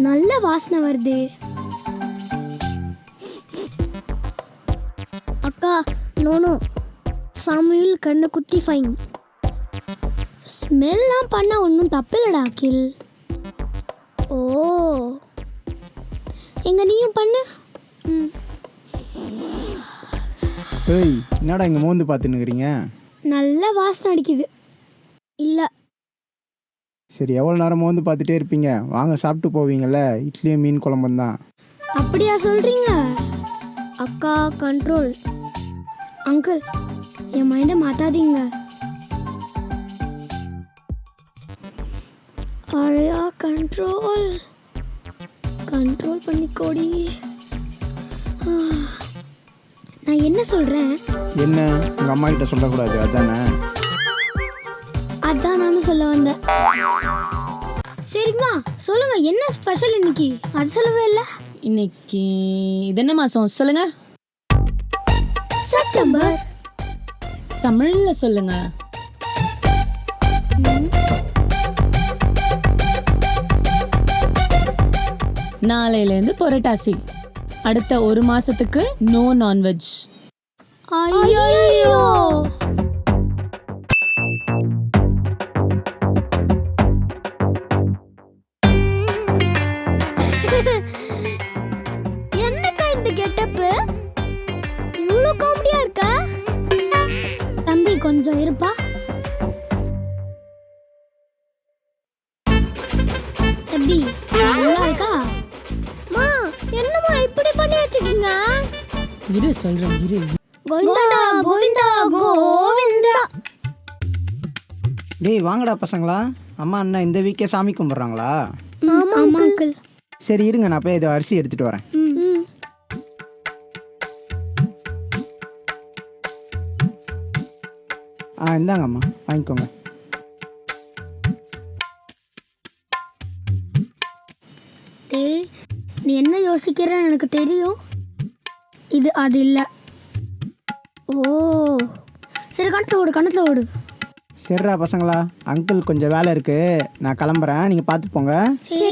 நல்ல வாசனை வருது. அக்கா நோனோ, சாமுவேல் கண்ணை குத்தி ஃபைன். ஸ்மெல்லாம் பண்ண ஒன்றும் தப்பில்லடா அகில். ஓ, எங்க நீயும் பண்ணு. ஏய், என்னடா இங்கே மோந்து பார்த்துன்னுக்குறீங்க? நல்ல வாசனை அடிக்குது. இல்லை, சரி, எவ்வளோ நேரம் மோந்து பார்த்துட்டே இருப்பீங்க? வாங்க சாப்பிட்டு போவீங்கள்ல, இட்லியும் மீன் குழம்பும் தான். அப்படியா சொல்றீங்க? அக்கா கண்ட்ரோல். அங்கிள், என் மைண்டை மாத்தாதீங்க. அழையா கண்ட்ரோல் கண்ட்ரோல் பண்ணிக்கோடி. நான் என்ன சொல்றேன்? என்ன, உங்கள் அம்மா கிட்ட சொல்லக்கூடாது அதானே? அதான் நானும் சொல்ல வந்தேன். சரிம்மா சொல்லுங்க, என்ன ஸ்பெஷல் இன்னைக்கு? அது சொல்லவே இல்லை. இன்னைக்கு இது என்ன மாசம் சொல்லுங்க? செப்டம்பர். தமிழ்ல சொல்லுங்க. நாளையிலேருந்து புரட்டாசி. அடுத்த ஒரு மாசத்துக்கு நோ நான்வெஜ். ஐயோ, என்னக்கா இந்த கெட்டப்பு? இவ்வளோ காமெடியா இருக்க? தம்பி கொஞ்சம் இருப்பா. எப்படி நல்லா இருக்கா? மா, என்னம்மா இப்படி பண்ணி வச்சிருக்கீங்க? இரு சொல்றேன் இரு. கோவிந்தா கோவிந்தா கோவிந்தா. டேய் வாங்கடா பசங்களா, அம்மா அண்ணா இந்த வீக்கே சாமி கும்பிட்றாங்களா? ஆமா அங்கிள். சரி இருங்க, நான் போய் இதை அரிசி எடுத்துகிட்டு வரேன். இந்தாங்கம்மா, வாங்கிக்கோங்க. டேய், நீ என்ன யோசிக்கிறன்னு எனக்கு தெரியும். இது அது இல்லை. ஓ சரி, கணத்தில் ஓடு. சரிடா பசங்களா, அங்கிள் கொஞ்சம் வேலை இருக்குது, நான் கிளம்புறேன், நீங்கள் பார்த்து போங்க. சரி